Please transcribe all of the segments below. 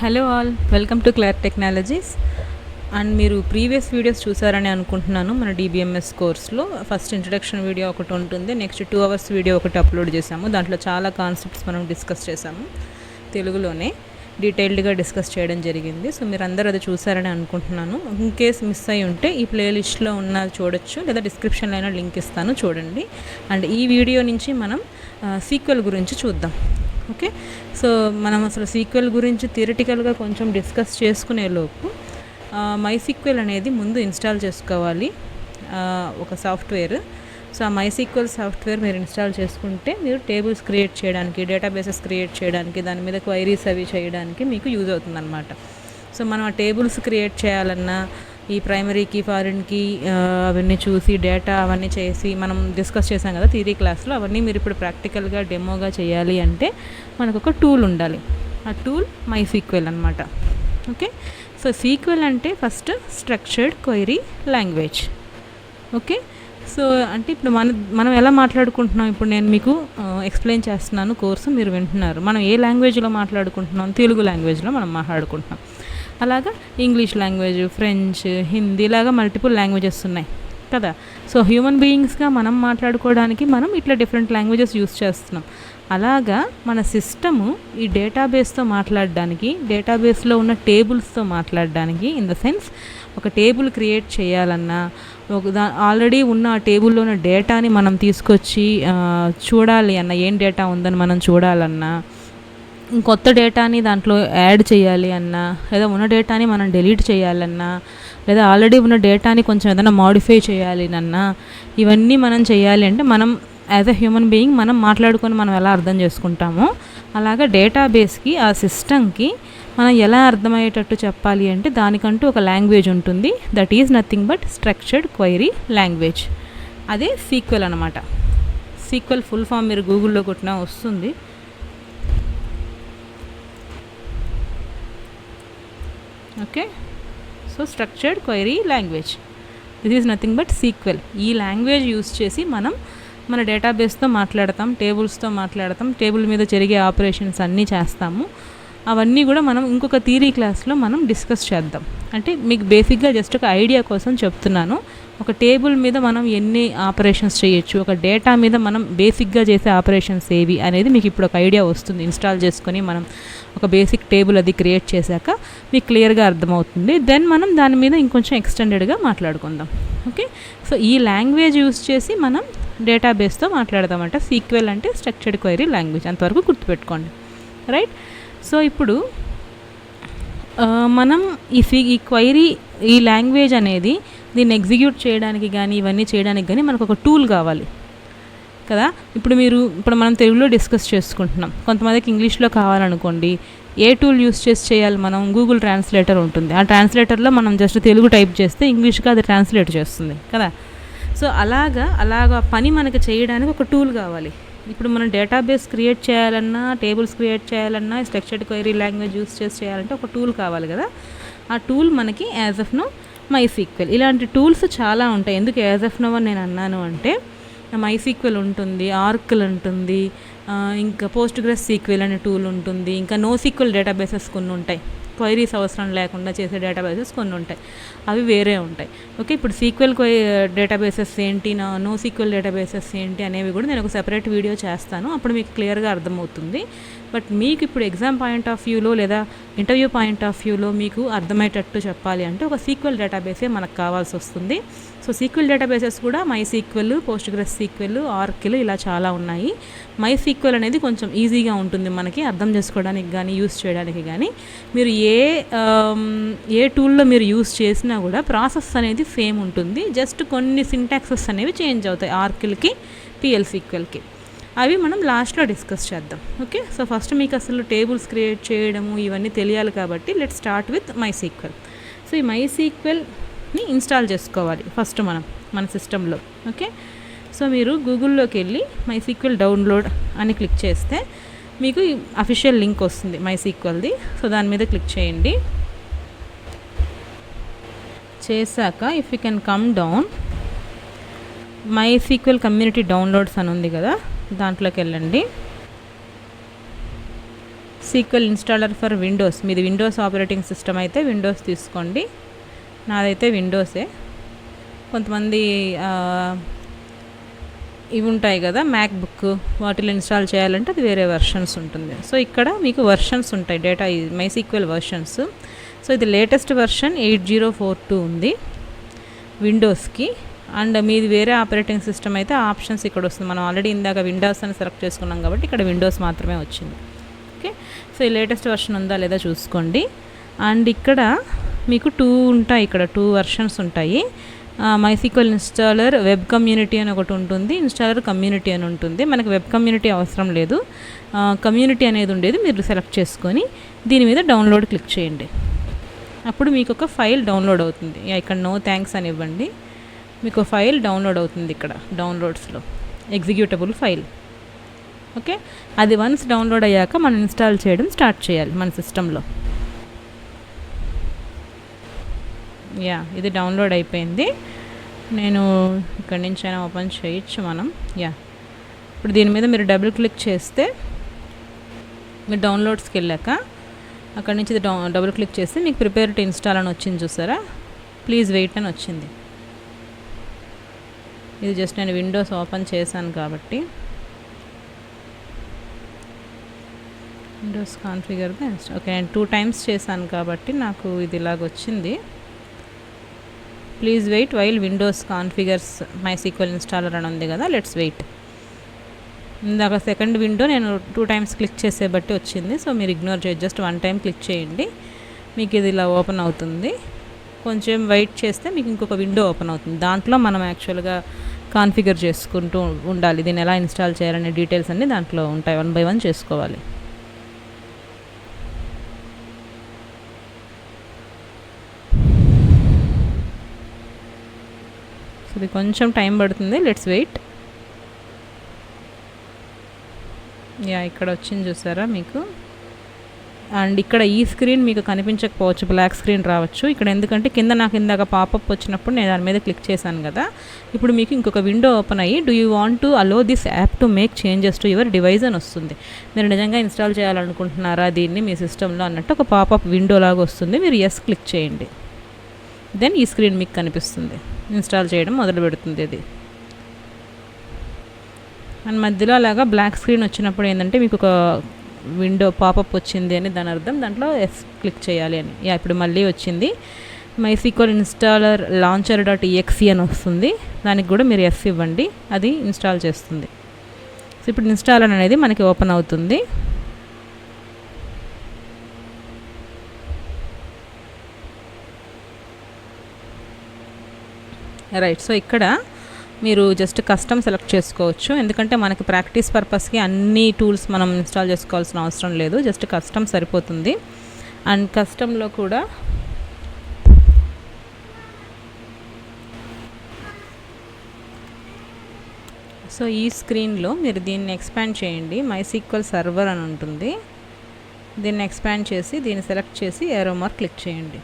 Hello all, welcome to Clar technologies. అండ్ మీరు previous videos చూసారని అనుకుంటున్నాను. మన DBMS కోర్స్లో ఫస్ట్ ఇంట్రడక్షన్ వీడియో ఒకటి ఉంటుంది, నెక్స్ట్ 2 hours వీడియో ఒకటి అప్లోడ్ చేశాము. దాంట్లో చాలా కాన్సెప్ట్స్ మనం డిస్కస్ చేశాము, తెలుగులోనే డీటెయిల్డ్గా డిస్కస్ చేయడం జరిగింది. సో మీరు అందరూ అది చూసారని అనుకుంటున్నాను. ఇన్ కేస్ మిస్ అయి ఉంటే ఈ ప్లేలిస్ట్లో ఉన్న చూడొచ్చు, లేదా డిస్క్రిప్షన్లో అయినా లింక్ ఇస్తాను, చూడండి. అండ్ ఈ వీడియో నుంచి మనం సీక్వెల్ గురించి చూద్దాం. ఓకే, సో మనం అసలు సీక్వెల్ గురించి థియరిటికల్గా కొంచెం డిస్కస్ చేసుకునే లోపు MySQL అనేది ముందు ఇన్స్టాల్ చేసుకోవాలి, ఒక సాఫ్ట్వేర్. సో ఆ MySQL సాఫ్ట్వేర్ మీరు ఇన్స్టాల్ చేసుకుంటే మీరు టేబుల్స్ క్రియేట్ చేయడానికి, డేటాబేసెస్ క్రియేట్ చేయడానికి, దాని మీద క్వైరీస్ అవి చేయడానికి మీకు యూజ్ అవుతుందన్నమాట. సో మనం ఆ టేబుల్స్ క్రియేట్ చేయాలన్నా, ఈ ప్రైమరీకి ఫారిన్కి అవన్నీ చూసి డేటా అవన్నీ చేసి మనం డిస్కస్ చేసాం కదా థియరీ క్లాస్లో, అవన్నీ మీరు ఇప్పుడు ప్రాక్టికల్గా డెమోగా చేయాలి అంటే మనకు ఒక టూల్ ఉండాలి. ఆ టూల్ MySQL అనమాట. ఓకే, సో సీక్వెల్ అంటే first structured query language. Okay, so అంటే ఇప్పుడు మనం ఎలా మాట్లాడుకుంటున్నాం, ఇప్పుడు నేను మీకు ఎక్స్ప్లెయిన్ చేస్తున్నాను, కోర్సు మీరు వింటున్నారు. మనం ఏ లాంగ్వేజ్లో మాట్లాడుకుంటున్నాం? తెలుగు లాంగ్వేజ్లో మనం మాట్లాడుకుంటున్నాం. అలాగా ఇంగ్లీష్ లాంగ్వేజ్, ఫ్రెంచ్, హిందీ, ఇలాగా మల్టిపుల్ లాంగ్వేజెస్ ఉన్నాయి కదా. సో హ్యూమన్ బీయింగ్స్గా మనం మాట్లాడుకోవడానికి మనం ఇట్లా డిఫరెంట్ లాంగ్వేజెస్ యూస్ చేస్తున్నాం. అలాగా మన సిస్టము ఈ డేటాబేస్తో మాట్లాడడానికి, డేటాబేస్లో ఉన్న టేబుల్స్తో మాట్లాడడానికి, ఇన్ ద సెన్స్ ఒక టేబుల్ క్రియేట్ చేయాలన్నా, ఆల్రెడీ ఉన్న ఆ టేబుల్లో ఉన్న డేటాని మనం తీసుకొచ్చి చూడాలి అన్న, ఏం డేటా ఉందని మనం చూడాలన్నా, కొత్త డేటాని దాంట్లో యాడ్ చేయాలి అన్నా, లేదా ఉన్న డేటాని మనం డిలీట్ చేయాలన్నా, లేదా ఆల్రెడీ ఉన్న డేటాని కొంచెం ఏదైనా మాడిఫై చేయాలి అన్నా, ఇవన్నీ మనం చేయాలి అంటే మనం యాజ్ ఎ హ్యూమన్ బీయింగ్ మనం మాట్లాడుకొని మనం ఎలా అర్థం చేసుకుంటామో అలాగా డేటాబేస్కి, ఆ సిస్టమ్కి మనం ఎలా అర్థమయ్యేటట్టు చెప్పాలి అంటే దానికంటూ ఒక లాంగ్వేజ్ ఉంటుంది. That is nothing but structured query language. అదే సీక్వెల్ అనమాట. సీక్వెల్ ఫుల్ ఫామ్ మీరు గూగుల్లో కొట్టినా వస్తుంది. Okay, so structured query language, this is nothing but sequel. ఈ లాంగ్వేజ్ యూస్ చేసి మనం మన డేటాబేస్తో మాట్లాడతాం, టేబుల్స్తో మాట్లాడతాం, టేబుల్ మీద జరిగే ఆపరేషన్స్ అన్నీ చేస్తాము. అవన్నీ కూడా మనం ఇంకొక థియరీ క్లాస్లో మనం డిస్కస్ చేద్దాం. అంటే మీకు బేసిక్గా జస్ట్ ఒక ఐడియా కోసం చెప్తున్నాను. ఒక టేబుల్ మీద మనం ఎన్ని ఆపరేషన్స్ చేయొచ్చు, ఒక డేటా మీద మనం బేసిక్గా చేసే ఆపరేషన్స్ ఏవి అనేది మీకు ఇప్పుడు ఒక ఐడియా వస్తుంది. ఇన్స్టాల్ చేసుకొని మనం ఒక బేసిక్ టేబుల్ అది క్రియేట్ చేశాక మీకు క్లియర్గా అర్థమవుతుంది. దెన్ మనం దాని మీద ఇంకొంచెం ఎక్స్టెండెడ్గా మాట్లాడుకుందాం. ఓకే, సో ఈ లాంగ్వేజ్ యూస్ చేసి మనం డేటాబేస్తో మాట్లాడదామంట. సీక్వెల్ అంటే స్ట్రక్చర్డ్ క్వైరీ లాంగ్వేజ్, అంతవరకు గుర్తుపెట్టుకోండి, రైట్. సో ఇప్పుడు మనం ఈ క్వైరీ, ఈ లాంగ్వేజ్ అనేది దీన్ని ఎగ్జిక్యూట్ చేయడానికి కానీ ఇవన్నీ చేయడానికి కానీ మనకు ఒక టూల్ కావాలి కదా. ఇప్పుడు మనం తెలుగులో డిస్కస్ చేసుకుంటున్నాం, కొంతమందికి ఇంగ్లీష్లో కావాలనుకోండి, ఏ టూల్ యూస్ చేసి చేయాలి? మనం గూగుల్ ట్రాన్స్లేటర్ ఉంటుంది. ఆ ట్రాన్స్లేటర్లో మనం జస్ట్ తెలుగు టైప్ చేస్తే ఇంగ్లీష్గా అది ట్రాన్స్లేట్ చేస్తుంది కదా. సో అలాగా పని మనకి చేయడానికి ఒక టూల్ కావాలి. ఇప్పుడు మనం డేటాబేస్ క్రియేట్ చేయాలన్నా, టేబుల్స్ క్రియేట్ చేయాలన్నా, స్ట్రక్చర్డ్ క్వైరీ లాంగ్వేజ్ యూస్ చేసి చేయాలంటే ఒక టూల్ కావాలి కదా. ఆ టూల్ మనకి యాజ్ ఆఫ్ నో MySQL. ఇలాంటి టూల్స్ చాలా ఉంటాయి. ఎందుకు యాజ్ ఆఫ్ నో అని నేను అన్నాను అంటే, MySQL ఉంటుంది, ఆర్కిల్ ఉంటుంది, ఇంకా PostgreSQL అనే టూల్ ఉంటుంది, ఇంకా NoSQL డేటాబేసెస్ కొన్ని ఉంటాయి, క్వైరీస్ అవసరం లేకుండా చేసే డేటాబేసెస్ కొన్ని ఉంటాయి, అవి వేరే ఉంటాయి. ఓకే, ఇప్పుడు సీక్వెల్ డేటాబేసెస్ ఏంటి, NoSQL డేటాబేసెస్ ఏంటి అనేవి కూడా నేను ఒక సెపరేట్ వీడియో చేస్తాను, అప్పుడు మీకు క్లియర్గా అర్థమవుతుంది. బట్ మీకు ఇప్పుడు ఎగ్జామ్ పాయింట్ ఆఫ్ వ్యూలో లేదా ఇంటర్వ్యూ పాయింట్ ఆఫ్ వ్యూలో మీకు అర్థమయ్యేటట్టు చెప్పాలి అంటే ఒక సీక్వెల్ డేటాబేసే మనకు కావాల్సి వస్తుంది. సో సీక్వెల్ డేటాబేసెస్ కూడా MySQL, PostgreSQL, ఆర్కిల్, ఇలా చాలా ఉన్నాయి. MySQL అనేది కొంచెం ఈజీగా ఉంటుంది మనకి అర్థం చేసుకోవడానికి కానీ యూస్ చేయడానికి కానీ. మీరు ఏ టూల్లో మీరు యూస్ చేసినా కూడా ప్రాసెస్ అనేది సేమ్ ఉంటుంది, జస్ట్ కొన్ని సింటాక్సెస్ అనేవి చేంజ్ అవుతాయి ఆర్కిల్కి, PL/SQLకి. అవి మనం లాస్ట్లో డిస్కస్ చేద్దాం. ఓకే, సో ఫస్ట్ మీకు అసలు టేబుల్స్ క్రియేట్ చేయడము ఇవన్నీ తెలియాలి కాబట్టి let's start with MySQL. So ఈ MySQLని ఇన్స్టాల్ చేసుకోవాలి ఫస్ట్ మన సిస్టంలో. ఓకే, సో మీరు గూగుల్లోకి వెళ్ళి MySQL డౌన్లోడ్ అని క్లిక్ చేస్తే మీకు అఫీషియల్ లింక్ వస్తుంది MySQLది. సో దాని మీద క్లిక్ చేయండి. చేశాక if you can come down, MySQL community downloads అని ఉంది కదా, దాంట్లోకి వెళ్ళండి. MySQL installer for Windows. మీది విండోస్ ఆపరేటింగ్ సిస్టమ్ అయితే విండోస్ తీసుకోండి. నాదైతే విండోసే. కొంతమంది ఇవి ఉంటాయి కదా మ్యాక్ బుక్, వాటిలో ఇన్స్టాల్ చేయాలంటే అది వేరే వర్షన్స్ ఉంటుంది. సో ఇక్కడ మీకు వర్షన్స్ ఉంటాయి, డేటా MySQL వర్షన్స్. సో ఇది లేటెస్ట్ వర్షన్ 8042 ఉంది విండోస్కి. అండ్ మీది వేరే ఆపరేటింగ్ సిస్టమ్ అయితే ఆప్షన్స్ ఇక్కడ వస్తుంది. మనం ఆల్రెడీ ఇందాక విండోస్ అని సెలెక్ట్ చేసుకున్నాం కాబట్టి ఇక్కడ విండోస్ మాత్రమే వచ్చింది. ఓకే, సో ఈ లేటెస్ట్ వర్షన్ ఉందా లేదా చూసుకోండి. అండ్ ఇక్కడ మీకు 2 ఉంటాయి, ఇక్కడ 2 వర్షన్స్ ఉంటాయి. MySQL ఇన్స్టాలర్ వెబ్ కమ్యూనిటీ అని ఒకటి ఉంటుంది, ఇన్స్టాలర్ కమ్యూనిటీ అని ఉంటుంది. మనకి వెబ్ కమ్యూనిటీ అవసరం లేదు, కమ్యూనిటీ అనేది ఉండేది మీరు సెలెక్ట్ చేసుకొని దీని మీద డౌన్లోడ్ క్లిక్ చేయండి. అప్పుడు మీకు ఒక ఫైల్ డౌన్లోడ్ అవుతుంది. ఇక్కడ నో థ్యాంక్స్ అని ఇవ్వండి, మీకు ఫైల్ డౌన్లోడ్ అవుతుంది. ఇక్కడ డౌన్లోడ్స్లో ఎగ్జిక్యూటబుల్ ఫైల్. ఓకే, అది వన్స్ డౌన్లోడ్ అయ్యాక మనం ఇన్స్టాల్ చేయడం స్టార్ట్ చేయాలి మన సిస్టంలో. ఇది డౌన్లోడ్ అయిపోయింది. నేను ఇక్కడి నుంచి అయినా ఓపెన్ చేయొచ్చు మనం. ఇప్పుడు దీని మీద మీరు డబుల్ క్లిక్ చేస్తే మీరు డౌన్లోడ్స్కి వెళ్ళాక అక్కడి నుంచి డబుల్ క్లిక్ చేస్తే మీకు ప్రిపేర్ టు ఇన్స్టాల్ అని వచ్చింది చూసారా, ప్లీజ్ వెయిట్ అని వచ్చింది. ఇది జస్ట్ నేను విండోస్ ఓపెన్ చేశాను కాబట్టి విండోస్ కాన్ఫిగర్గా ఓకే, నేను 2 times చేశాను కాబట్టి నాకు ఇది ఇలాగ వచ్చింది. Please wait while Windows configures MySQL installer అని ఉంది కదా, లెట్స్ వెయిట్. ఇందాక సెకండ్ విండో నేను 2 times క్లిక్ చేసే బట్టి వచ్చింది. సో మీరు ఇగ్నోర్ చేయొచ్చు, జస్ట్ 1 time క్లిక్ చేయండి, మీకు ఇది ఇలా ఓపెన్ అవుతుంది. కొంచెం వెయిట్ చేస్తే మీకు ఇంకొక విండో ఓపెన్ అవుతుంది. దాంట్లో మనం యాక్చువల్గా కాన్ఫిగర్ చేసుకుంటూ ఉండాలి. దీన్ని ఎలా ఇన్స్టాల్ చేయాలనే డీటెయిల్స్ అన్నీ దాంట్లో ఉంటాయి, 1 by 1 చేసుకోవాలి. సో ఇది కొంచెం టైం పడుతుంది, లెట్స్ వెయిట్. ఇక్కడ వచ్చింది చూసారా మీకు. అండ్ ఇక్కడ ఈ స్క్రీన్ మీకు కనిపించకపోవచ్చు, బ్లాక్ స్క్రీన్ రావచ్చు ఇక్కడ. ఎందుకంటే కింద నాకు ఇందాక పాపప్ వచ్చినప్పుడు నేను దాని మీద క్లిక్ చేశాను కదా. ఇప్పుడు మీకు ఇంకొక విండో ఓపెన్ అయ్యి do you want to allow this app to make changes to your device అని వస్తుంది. మీరు నిజంగా ఇన్స్టాల్ చేయాలనుకుంటున్నారా దీన్ని మీ సిస్టంలో అన్నట్టు ఒక పాపప్ విండో లాగా వస్తుంది. మీరు ఎస్ క్లిక్ చేయండి, దెన్ ఈ స్క్రీన్ మీకు కనిపిస్తుంది, ఇన్స్టాల్ చేయడం మొదలు పెడుతుంది ఇది. అండ్ మధ్యలో అలాగా బ్లాక్ స్క్రీన్ వచ్చినప్పుడు ఏంటంటే మీకు ఒక విండో పాపప్ వచ్చింది అని దాని అర్థం, దాంట్లో ఎస్ క్లిక్ చేయాలి అని. ఇప్పుడు మళ్ళీ వచ్చింది MySQL ఇన్స్టాలర్ launcher.exe అని వస్తుంది, దానికి కూడా మీరు ఎస్ ఇవ్వండి, అది ఇన్స్టాల్ చేస్తుంది. సో ఇప్పుడు ఇన్స్టాలర్ అనేది మనకి ఓపెన్ అవుతుంది. రైట్, సో ఇక్కడ మీరు జస్ట్ కస్టమ్ సెలెక్ట్ చేసుకోవచ్చు. ఎందుకంటే మనకి ప్రాక్టీస్ పర్పస్కి అన్ని టూల్స్ మనం ఇన్స్టాల్ చేసుకోవాల్సిన అవసరం లేదు, జస్ట్ కస్టమ్ సరిపోతుంది. అండ్ కస్టమ్లో కూడా సో ఈ స్క్రీన్లో మీరు దీన్ని ఎక్స్పాండ్ చేయండి, MySQL సర్వర్ అని ఉంటుంది. దీన్ని ఎక్స్పాండ్ చేసి దీన్ని సెలెక్ట్ చేసి ఏరో మార్క్ క్లిక్ చేయండి.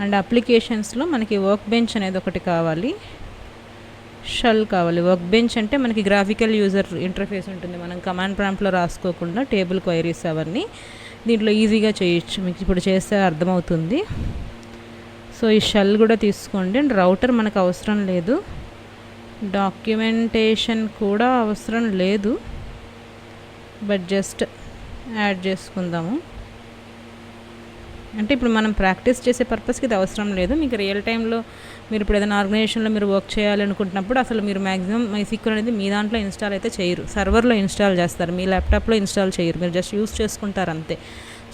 అండ్ అప్లికేషన్స్లో మనకి వర్క్ బెంచ్ అనేది ఒకటి కావాలి, షెల్ కావాలి. వర్క్ బెంచ్ అంటే మనకి గ్రాఫికల్ యూజర్ ఇంటర్ఫేస్ ఉంటుంది, మనం కమాండ్ ప్రాంప్ట్లో రాసుకోకుండా టేబుల్ క్వైరీస్ అవన్నీ దీంట్లో ఈజీగా చేయొచ్చు. మీకు ఇప్పుడు చేస్తే అర్థమవుతుంది. సో ఈ షెల్ కూడా తీసుకోండి. అండ్ రౌటర్ మనకు అవసరం లేదు, డాక్యుమెంటేషన్ కూడా అవసరం లేదు, బట్ జస్ట్ యాడ్ చేసుకుందాము. అంటే ఇప్పుడు మనం ప్రాక్టీస్ చేసే పర్పస్కి ఇది అవసరం లేదు. మీకు రియల్ టైంలో మీరు ఇప్పుడు ఏదైనా ఆర్గనైజేషన్లో మీరు వర్క్ చేయాలనుకుంటున్నప్పుడు అసలు మీరు మ్యాక్సిమం MySQL అనేది మీ దాంట్లో ఇన్స్టాల్ అయితే చేయరు, సర్వర్లో ఇన్స్టాల్ చేస్తారు, మీ ల్యాప్టాప్లో ఇన్స్టాల్ చేయరు, మీరు జస్ట్ యూస్ చేసుకుంటారు అంతే.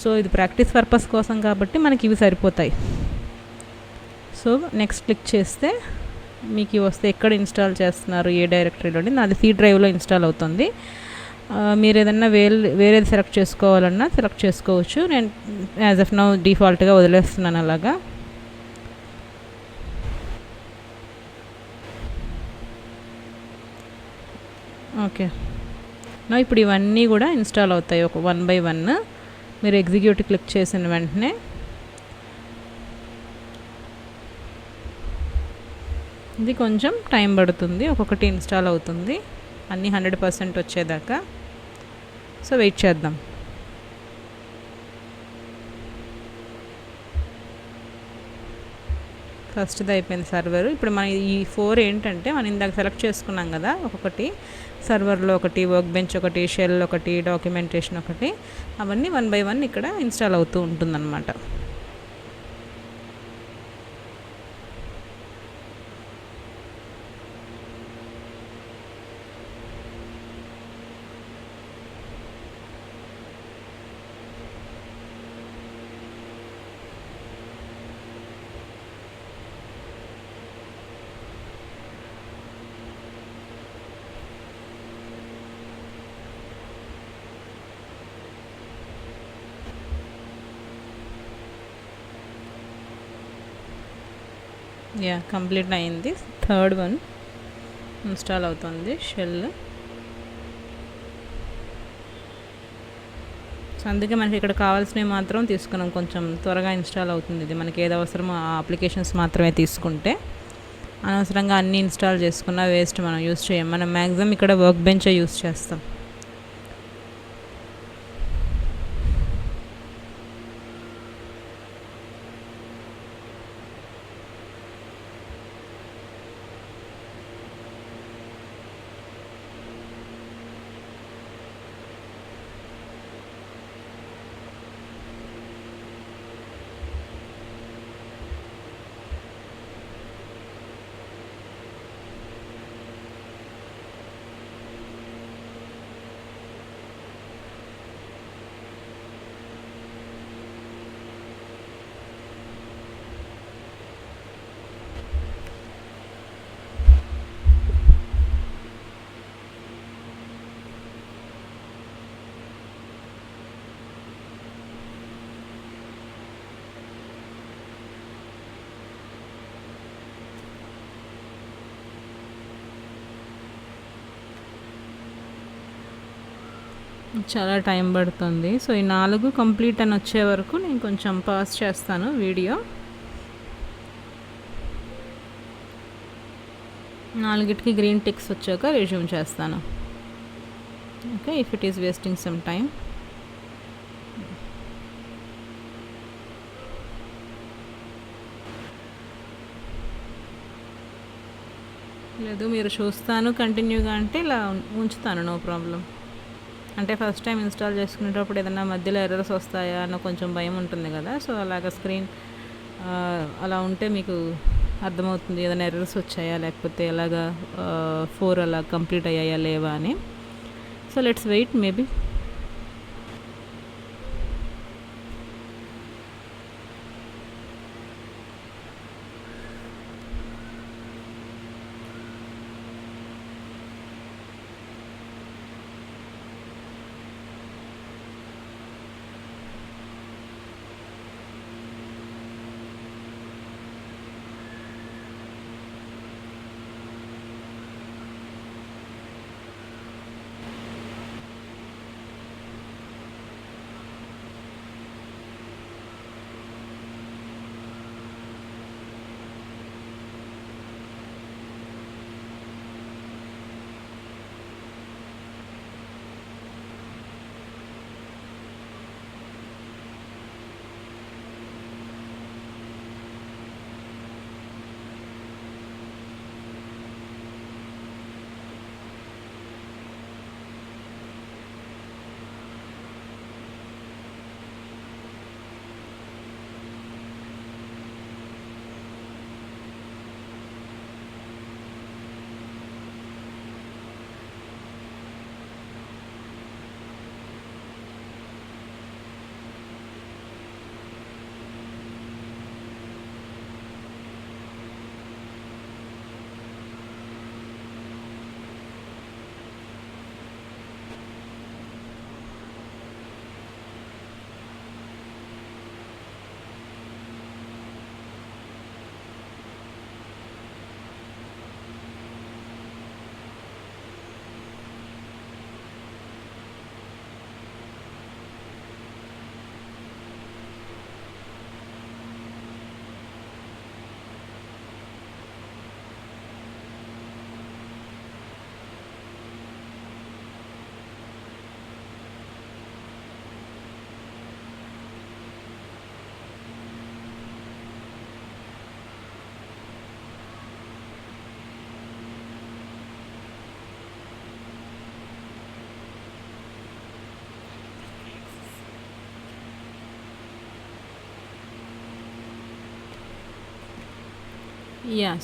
సో ఇది ప్రాక్టీస్ పర్పస్ కోసం కాబట్టి మనకి ఇవి సరిపోతాయి. సో నెక్స్ట్ క్లిక్ చేస్తే మీకు వస్తే ఎక్కడ ఇన్స్టాల్ చేస్తున్నారు, ఏ డైరెక్టరీలో. నాది C డ్రైవ్లో ఇన్స్టాల్ అవుతుంది. మీరు ఏదన్నా వేరేది సెలెక్ట్ చేసుకోవాలన్నా సెలెక్ట్ చేసుకోవచ్చు. నేను యాజ్ ఆఫ్ నౌ డిఫాల్ట్గా వదిలేస్తున్నాను అలాగా. ఓకే, ఇప్పుడు ఇవన్నీ కూడా ఇన్స్టాల్ అవుతాయి ఒక 1 by 1. మీరు ఎగ్జిక్యూట్ క్లిక్ చేసిన వెంటనే ఇది కొంచెం టైం పడుతుంది, ఒక్కొక్కటి ఇన్స్టాల్ అవుతుంది అన్నీ 100% వచ్చేదాకా. సో వెయిట్ చేద్దాం. ఫస్ట్ది అయిపోయింది సర్వర్. ఇప్పుడు మన ఈ 4 ఏంటంటే మనం ఇందాక సెలెక్ట్ చేసుకున్నాం కదా, ఒక్కొక్కటి సర్వర్లో ఒకటి, వర్క్ బెంచ్ ఒకటి, షెల్ ఒకటి, డాక్యుమెంటేషన్ ఒకటి, అవన్నీ 1 బై 1 ఇక్కడ ఇన్స్టాల్ అవుతూ ఉంటుందన్నమాట. యా, కంప్లీట్ అయింది. థర్డ్ వన్ ఇన్స్టాల్ అవుతుంది, షెల్. సో అందుకే మనకి ఇక్కడ కావాల్సినవి మాత్రం తీసుకున్నాం, కొంచెం త్వరగా ఇన్స్టాల్ అవుతుంది. ఇది మనకి ఏది అవసరమో ఆ అప్లికేషన్స్ మాత్రమే తీసుకుంటే, అనవసరంగా అన్నీ ఇన్స్టాల్ చేసుకున్నా వేస్ట్, మనం యూస్ చేయం. మనం మ్యాక్సిమం ఇక్కడ వర్క్ బెంచే యూస్ చేస్తాం. చాలా టైం పడుతుంది. సో ఈ 4 కంప్లీట్ అని వచ్చే వరకు నేను కొంచెం పాజ్ చేస్తాను వీడియో. 4కి గ్రీన్ టిక్స్ వచ్చాక రెజ్యూమ్ చేస్తాను. Okay, if it is wasting some time. లేదు, మీరు చూస్తాను కంటిన్యూగా అంటే ఇలా ఉంచుతాను, నో ప్రాబ్లం. అంటే ఫస్ట్ టైం ఇన్స్టాల్ చేసుకునేటప్పుడు ఏదైనా మధ్యలో ఎర్రర్స్ వస్తాయా అన్న కొంచెం భయం ఉంటుంది కదా. సో అలాగ స్క్రీన్ అలా ఉంటే మీకు అర్థమవుతుంది ఏదైనా ఎర్రర్స్ వచ్చాయా, లేకపోతే ఎలాగా 4 అలా కంప్లీట్ అయ్యాయా లేవా అని. So let's wait maybe.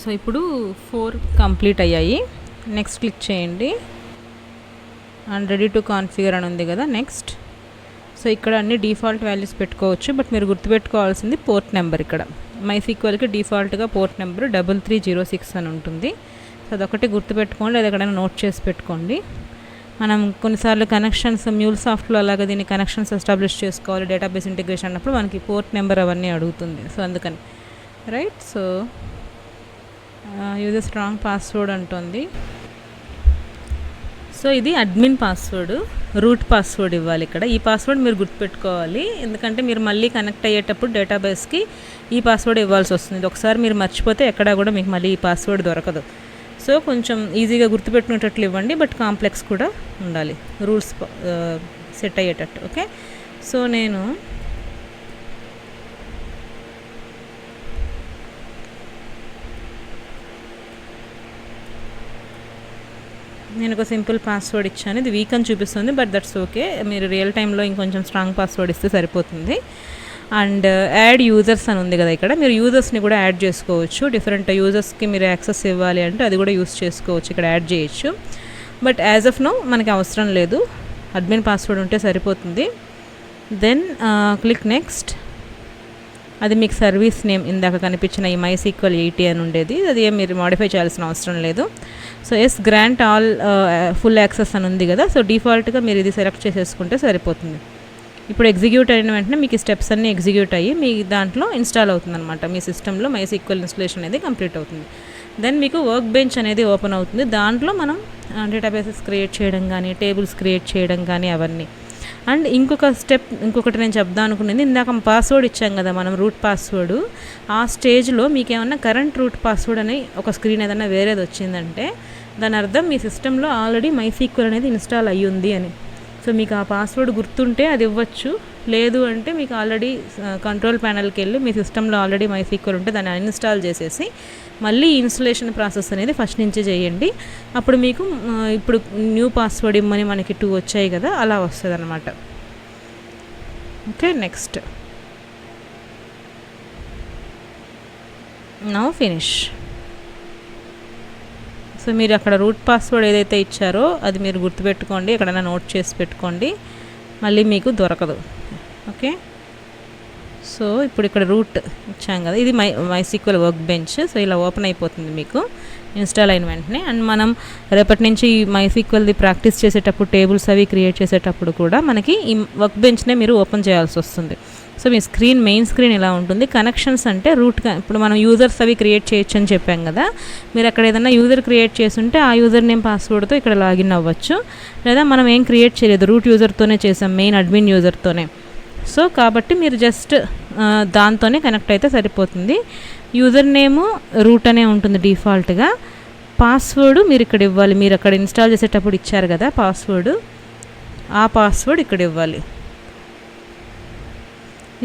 So ఇప్పుడు 4 కంప్లీట్ అయ్యాయి. నెక్స్ట్ క్లిక్ చేయండి అండ్ రెడీ టు కాన్ఫిగర్ అని ఉంది కదా. నెక్స్ట్ సో ఇక్కడ అన్ని డిఫాల్ట్ వాల్యూస్ పెట్టుకోవచ్చు, బట్ మీరు గుర్తుపెట్టుకోవాల్సింది పోర్ట్ నెంబర్. ఇక్కడ MySQLకి డిఫాల్ట్గా పోర్ట్ నెంబర్ 3306 అని ఉంటుంది. సో అదొకటి గుర్తుపెట్టుకోండి, అది ఎక్కడైనా నోట్ చేసి పెట్టుకోండి. మనం కొన్నిసార్లు కనెక్షన్స్ MuleSoftలో అలాగే దీన్ని కనెక్షన్స్ ఎస్టాబ్లిష్ చేసుకోవాలి, డేటాబేస్ ఇంటిగ్రేషన్ అన్నప్పుడు మనకి పోర్ట్ నెంబర్ అవన్నీ అడుగుతుంది. సో అందుకని right. So use strong password అంటుంది. సో ఇది అడ్మిన్ పాస్వర్డ్, రూట్ పాస్వర్డ్ ఇవ్వాలి. ఇక్కడ ఈ పాస్వర్డ్ మీరు గుర్తుపెట్టుకోవాలి, ఎందుకంటే మీరు మళ్ళీ కనెక్ట్ అయ్యేటప్పుడు డేటాబేస్కి ఈ పాస్వర్డ్ ఇవ్వాల్సి వస్తుంది. ఒకసారి మీరు మర్చిపోతే ఎక్కడా కూడా మీకు మళ్ళీ ఈ పాస్వర్డ్ దొరకదు. సో కొంచెం ఈజీగా గుర్తుపెట్టుకునేటట్లు ఇవ్వండి, బట్ కాంప్లెక్స్ కూడా ఉండాలి, రూల్స్ సెట్ అయ్యేటట్టు. ఓకే. సో నేను ఒక సింపుల్ పాస్వర్డ్ ఇచ్చాను. ఇది వీక్ అని చూపిస్తుంది, బట్ దట్స్ ఓకే. మీరు రియల్ టైంలో ఇంకొంచెం స్ట్రాంగ్ పాస్వర్డ్ ఇస్తే సరిపోతుంది. అండ్ యాడ్ యూజర్స్ అని ఉంది కదా, ఇక్కడ మీరు యూజర్స్ని కూడా యాడ్ చేసుకోవచ్చు. డిఫరెంట్ యూజర్స్కి మీరు యాక్సెస్ ఇవ్వాలి అంటే అది కూడా యూస్ చేసుకోవచ్చు, ఇక్కడ యాడ్ చేయొచ్చు. బట్ యాజ్ ఆఫ్ నౌ మనకి అవసరం లేదు, అడ్మిన్ పాస్వర్డ్ ఉంటే సరిపోతుంది. Then click next. అది మీకు సర్వీస్ నేమ్ ఇందాక కనిపించిన ఈ MySQL 80 అని ఉండేది, అది ఏం మీరు మాడిఫై చేయాల్సిన అవసరం లేదు. So grant all full access అని ఉంది కదా, సో డిఫాల్ట్గా మీరు ఇది సెలెక్ట్ చేసేసుకుంటే సరిపోతుంది. ఇప్పుడు ఎగ్జిక్యూట్ అయిన వెంటనే మీకు ఈ స్టెప్స్ అన్నీ ఎగ్జిక్యూట్ అయ్యి మీ దాంట్లో ఇన్స్టాల్ అవుతుంది అనమాట. మీ సిస్టంలో MySQL ఇన్స్టలేషన్ అనేది కంప్లీట్ అవుతుంది. దెన్ మీకు వర్క్ బెంచ్ అనేది ఓపెన్ అవుతుంది. దాంట్లో మనం డేటాబేసెస్ క్రియేట్ చేయడం కానీ, టేబుల్స్ క్రియేట్ చేయడం కానీ అవన్నీ. అండ్ ఇంకొకటి నేను చెప్దాం అనుకునేది, ఇందాక పాస్వర్డ్ ఇచ్చాం కదా మనం, రూట్ పాస్వర్డ్. ఆ స్టేజ్లో మీకు ఏమన్నా కరెంట్ రూట్ పాస్వర్డ్ అని ఒక స్క్రీన్ ఏదన్నా వేరేది వచ్చిందంటే దాని అర్థం మీ సిస్టంలో ఆల్రెడీ MySQL అనేది ఇన్స్టాల్ అయ్యింది అని. సో మీకు ఆ పాస్వర్డ్ గుర్తుంటే అది ఇవ్వచ్చు, లేదు అంటే మీకు ఆల్రెడీ కంట్రోల్ ప్యానల్కి వెళ్ళి మీ సిస్టంలో ఆల్రెడీ MySQL ఉంటే దాన్ని అన్ఇన్స్టాల్ చేసేసి మళ్ళీ ఇన్స్టలేషన్ ప్రాసెస్ అనేది ఫస్ట్ నుంచి చేయండి. అప్పుడు మీకు ఇప్పుడు న్యూ పాస్వర్డ్ ఇమ్మని మనకి 2 వచ్చాయి కదా, అలా వస్తుంది అనమాట. Okay. Next now finish. So మీరు అక్కడ రూట్ పాస్వర్డ్ ఏదైతే ఇచ్చారో అది మీరు గుర్తుపెట్టుకోండి, ఎక్కడైనా నోట్ చేసి పెట్టుకోండి, మళ్ళీ మీకు దొరకదు. ఓకే. సో ఇప్పుడు ఇక్కడ రూట్ ఇచ్చాం కదా, ఇది MySQL వర్క్ బెంచ్. సో ఇలా ఓపెన్ అయిపోతుంది మీకు ఇన్స్టాల్ అయిన వెంటనే. అండ్ మనం రేపటి నుంచి MySQLది ప్రాక్టీస్ చేసేటప్పుడు, టేబుల్స్ అవి క్రియేట్ చేసేటప్పుడు కూడా మనకి ఈ వర్క్ బెంచ్నే మీరు ఓపెన్ చేయాల్సి వస్తుంది. సో మీ మెయిన్ స్క్రీన్ ఇలా ఉంటుంది. కనెక్షన్స్ అంటే ఇప్పుడు మనం యూజర్స్ అవి క్రియేట్ చేయొచ్చు అని చెప్పాం కదా, మీరు అక్కడ ఏదైనా యూజర్ క్రియేట్ చేస్తుంటే ఆ యూజర్ నేమ్ పాస్వర్డ్తో ఇక్కడ లాగిన్ అవ్వచ్చు. లేదా మనం ఏం క్రియేట్ చేయలేదు, రూట్ యూజర్తోనే చేసాం, మెయిన్ అడ్మిన్ యూజర్తోనే. సో కాబట్టి మీరు జస్ట్ దాంతోనే కనెక్ట్ అయితే సరిపోతుంది. యూజర్ నేము రూట్ అనే ఉంటుంది డిఫాల్ట్గా. పాస్వర్డ్ మీరు ఇక్కడ ఇవ్వాలి, మీరు అక్కడ ఇన్స్టాల్ చేసేటప్పుడు ఇచ్చారు కదా పాస్వర్డ్, ఆ పాస్వర్డ్ ఇక్కడ ఇవ్వాలి.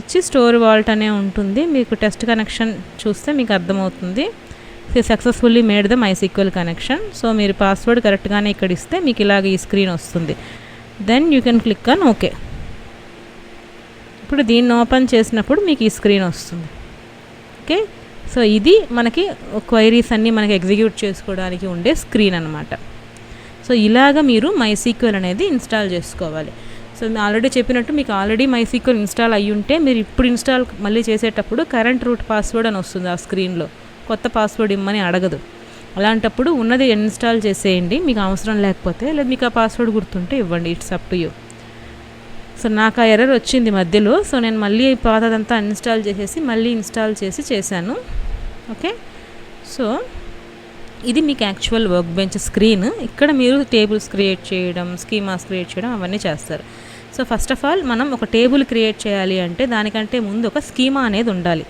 ఇచ్చి స్టోర్ వాల్ట్ అనే ఉంటుంది, మీకు టెస్ట్ కనెక్షన్ చూస్తే మీకు అర్థమవుతుంది. Successfully made the MySQL connection. So మీరు పాస్వర్డ్ కరెక్ట్గానే ఇక్కడ ఇస్తే మీకు ఇలాగ ఈ స్క్రీన్ వస్తుంది. Then you can click on okay. ఇప్పుడు దీన్ని ఓపెన్ చేసినప్పుడు మీకు ఈ స్క్రీన్ వస్తుంది. ఓకే. సో ఇది మనకి క్వైరీస్ అన్నీ మనకి ఎగ్జిక్యూట్ చేసుకోవడానికి ఉండే స్క్రీన్ అనమాట. సో ఇలాగ మీరు MySQL అనేది ఇన్స్టాల్ చేసుకోవాలి. సో ఆల్రెడీ చెప్పినట్టు మీకు ఆల్రెడీ MySQL ఇన్స్టాల్ అయ్యి ఉంటే మీరు ఇప్పుడు ఇన్స్టాల్ మళ్ళీ చేసేటప్పుడు కరెంట్ రూట్ పాస్వర్డ్ అని వస్తుంది ఆ స్క్రీన్లో, కొత్త పాస్వర్డ్ ఇమ్మని అడగదు. అలాంటప్పుడు ఉన్నది ఇన్స్టాల్ చేసేయండి, మీకు అవసరం లేకపోతే. లేదా మీకు ఆ పాస్వర్డ్ గుర్తుంటే ఇవ్వండి, it's up to you. So నాకు ఆ ఎర్రర్ వచ్చింది మధ్యలో, సో నేను మళ్ళీ పాతదంతా అన్ఇన్స్టాల్ చేసేసి మళ్ళీ ఇన్స్టాల్ చేశాను. ఓకే. సో ఇది మీకు యాక్చువల్ వర్క్ బెంచ్ స్క్రీన్. ఇక్కడ మీరు టేబుల్స్ క్రియేట్ చేయడం, స్కీమాస్ క్రియేట్ చేయడం అవన్నీ చేస్తారు. సో ఫస్ట్ ఆఫ్ ఆల్ మనం ఒక టేబుల్ క్రియేట్ చేయాలి అంటే దానికంటే ముందు ఒక స్కీమా అనేది ఉండాలి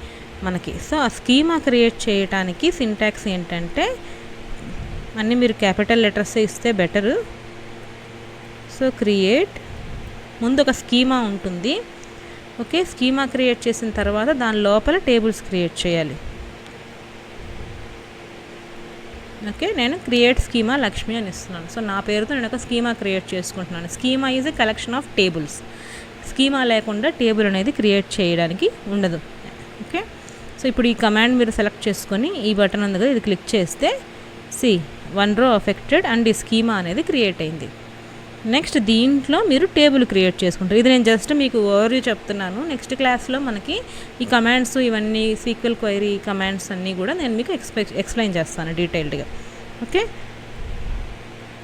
మనకి. సో ఆ స్కీమా క్రియేట్ చేయడానికి సింటాక్స్ ఏంటంటే, అన్నీ మీరు క్యాపిటల్ లెటర్స్ ఇస్తే బెటరు. సో క్రియేట్, ముందు ఒక స్కీమా ఉంటుంది. ఓకే. స్కీమా క్రియేట్ చేసిన తర్వాత దాని లోపల టేబుల్స్ క్రియేట్ చేయాలి. ఓకే. నేను క్రియేట్ స్కీమా లక్ష్మి అని ఇస్తున్నాను. సో నా పేరుతో నేను ఒక స్కీమా క్రియేట్ చేసుకుంటున్నాను. Schema is a collection of tables. Schema లేకుండా టేబుల్ అనేది క్రియేట్ చేయడానికి ఉండదు. ఓకే. సో సో ఇప్పుడు ఈ కమాండ్ మీరు సెలెక్ట్ చేసుకొని ఈ బటన్ ఉంది కదా, ఇది క్లిక్ చేస్తే వన్ రో అఫెక్టెడ్ అండ్ ఈ స్కీమా అనేది క్రియేట్ అయింది. నెక్స్ట్ దీంట్లో మీరు టేబుల్ క్రియేట్ చేసుకుంటారు. ఇది నేను జస్ట్ మీకు ఓవర్వ్యూ చెప్తున్నాను. నెక్స్ట్ క్లాస్లో మనకి ఈ కమాండ్స్ ఇవన్నీ సీక్వెల్ క్వైరీ కమాండ్స్ అన్నీ కూడా నేను మీకు ఎక్స్ప్లెయిన్ చేస్తాను డీటెయిల్డ్గా. ఓకే,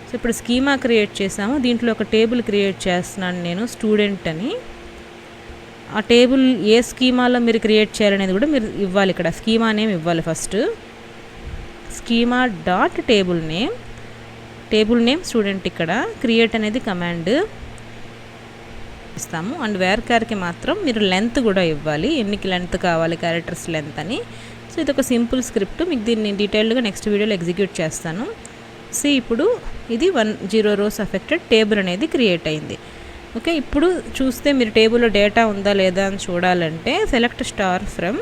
సో ఇప్పుడు స్కీమా క్రియేట్ చేసాము. దీంట్లో ఒక టేబుల్ క్రియేట్ చేస్తున్నాను నేను, స్టూడెంట్ అని. ఆ టేబుల్ ఏ స్కీమాలో మీరు క్రియేట్ చేయాలనేది కూడా మీరు ఇవ్వాలి. ఇక్కడ స్కీమా నేమ్ ఇవ్వాలి. First schema dot table name student. ఇక్కడ క్రియేట్ అనేది కమాండ్ ఇస్తాము. అండ్ వేర్కార్కి మాత్రం మీరు లెంత్ కూడా ఇవ్వాలి, ఎన్నికి లెంత్ కావాలి, క్యారెక్టర్స్ లెంత్ అని. సో ఇది ఒక సింపుల్ స్క్రిప్ట్, మీకు దీన్ని డీటెయిల్డ్గా నెక్స్ట్ వీడియోలో ఎగ్జిక్యూట్ చేస్తాను. ఇప్పుడు ఇది 10 rows అఫెక్టెడ్ టేబుల్ అనేది క్రియేట్ అయింది. ఓకే, ఇప్పుడు చూస్తే మీరు టేబుల్లో డేటా ఉందా లేదా అని చూడాలంటే సెలెక్ట్ స్టార్ ఫ్రమ్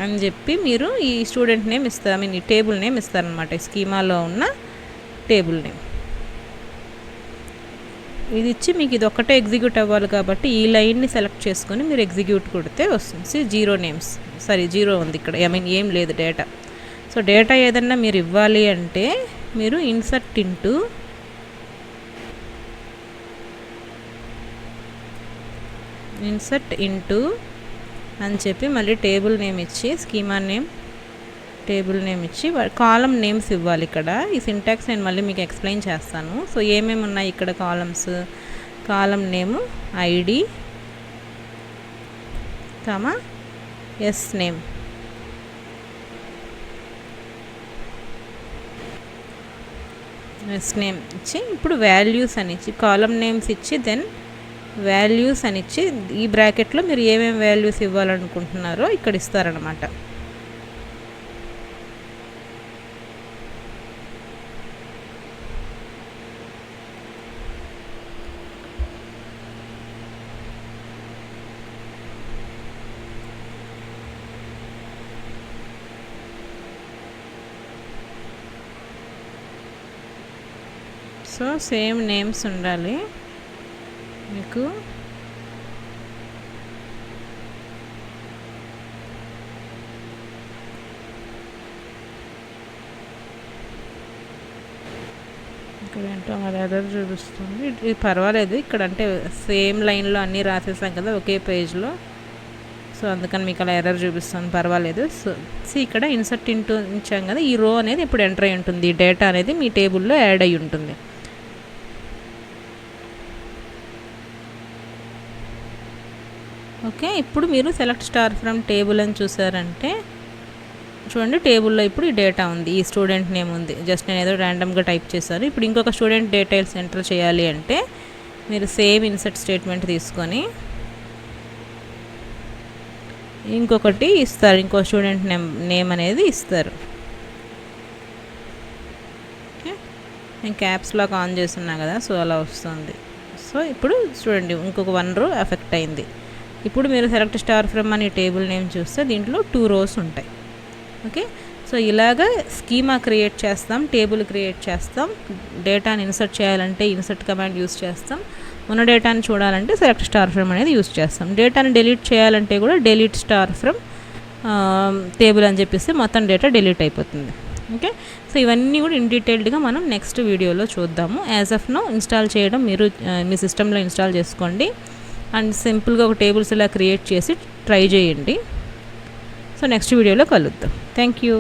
అని చెప్పి మీరు ఈ స్టూడెంట్ నేమ్ ఇస్తారు, ఈ టేబుల్ నేమ్ ఇస్తారనమాట. ఈ స్కీమాలో ఉన్న టేబుల్ నేమ్ ఇది ఇచ్చి మీకు ఇది ఒక్కటే ఎగ్జిక్యూట్ అవ్వాలి కాబట్టి ఈ లైన్ని సెలెక్ట్ చేసుకొని మీరు ఎగ్జిక్యూట్ కొడితే వస్తుంది. 0 ఉంది ఇక్కడ, ఏం లేదు డేటా. సో డేటా ఏదన్నా మీరు ఇవ్వాలి అంటే మీరు ఇన్సర్ట్ ఇంటూ అని చెప్పి మళ్ళీ టేబుల్ నేమ్ ఇచ్చి స్కీమా నేమ్ టేబుల్ నేమ్ ఇచ్చి కాలమ్ నేమ్స్ ఇవ్వాలి. ఇక్కడ ఈ సింటాక్స్ నేను మళ్ళీ మీకు ఎక్స్ప్లెయిన్ చేస్తాను. సో ఏమేమి ఉన్నాయి ఇక్కడ columns, column name ID S name. S name ఇచ్చి ఇప్పుడు వాల్యూస్ అని ఇచ్చి కాలమ్ నేమ్స్ ఇచ్చి దెన్ వాల్యూస్ అని ఇచ్చి ఈ బ్రాకెట్లో మీరు ఏమేమి వాల్యూస్ ఇవ్వాలనుకుంటున్నారో ఇక్కడ ఇస్తారనమాట. సో సేమ్ నేమ్స్ ఉండాలి మీకు. ఇక్కడ ఏంటో మరి ఎర్రర్ చూపిస్తుంది. ఇది పర్వాలేదు, ఇక్కడ అంటే సేమ్ లైన్లో అన్నీ రాసేసాం కదా ఒకే పేజ్లో, సో అందుకని మీకు అలా ఎర్రర్ చూపిస్తుంది, పర్వాలేదు. సో ఇక్కడ ఇన్సర్ట్ ఇంటూ ఇచ్చాం కదా, ఈ రో అనేది ఇప్పుడు ఎంటర్ అయి ఉంటుంది, డేటా అనేది మీ టేబుల్లో యాడ్ అయి ఉంటుంది. ఓకే, ఇప్పుడు మీరు సెలెక్ట్ స్టార్ ఫ్రమ్ టేబుల్ అని చూసారంటే చూడండి, టేబుల్లో ఇప్పుడు ఈ డేటా ఉంది, ఈ స్టూడెంట్ నేమ్ ఉంది. జస్ట్ నేను ఏదో ర్యాండమ్గా టైప్ చేశాను. ఇప్పుడు ఇంకొక స్టూడెంట్ డీటెయిల్స్ ఎంటర్ చేయాలి అంటే మీరు సేమ్ ఇన్సర్ట్ స్టేట్మెంట్ తీసుకొని ఇంకొకటి ఇస్తారు, ఇంకో స్టూడెంట్ నేమ్ అనేది ఇస్తారు. ఓకే, నేను క్యాప్స్ లాక్ ఆన్ చేస్తున్నా కదా, సో అలా వస్తుంది. సో ఇప్పుడు చూడండి ఇంకొక 1 row ఎఫెక్ట్ అయింది. ఇప్పుడు మీరు సెలెక్ట్ స్టార్ ఫ్రమ్ అని టేబుల్ నేమ్ చూస్తే దీంట్లో 2 rows ఉంటాయి. ఓకే, సో ఇలాగా స్కీమా క్రియేట్ చేస్తాం, టేబుల్ క్రియేట్ చేస్తాం, డేటాని ఇన్సర్ట్ చేయాలంటే ఇన్సర్ట్ కమాండ్ యూస్ చేస్తాం, ఉన్న డేటాని చూడాలంటే సెలెక్ట్ స్టార్ ఫ్రమ్ అనేది యూస్ చేస్తాం. డేటాని డిలీట్ చేయాలంటే కూడా డిలీట్ స్టార్ ఫ్రమ్ టేబుల్ అని చెప్పేసి మొత్తం డేటా డిలీట్ అయిపోతుంది. ఓకే, సో ఇవన్నీ కూడా ఇన్ డీటెయిల్డ్గా మనం నెక్స్ట్ వీడియోలో చూద్దాము. యాజ్ ఆఫ్ నో ఇన్స్టాల్ చేయడం మీరు మీ సిస్టంలో ఇన్స్టాల్ చేసుకోండి అండ్ సింపుల్గా ఒక టేబుల్స్ ఇలా క్రియేట్ చేసి ట్రై చేయండి. సో నెక్స్ట్ వీడియోలో కలుద్దాం. Thank you.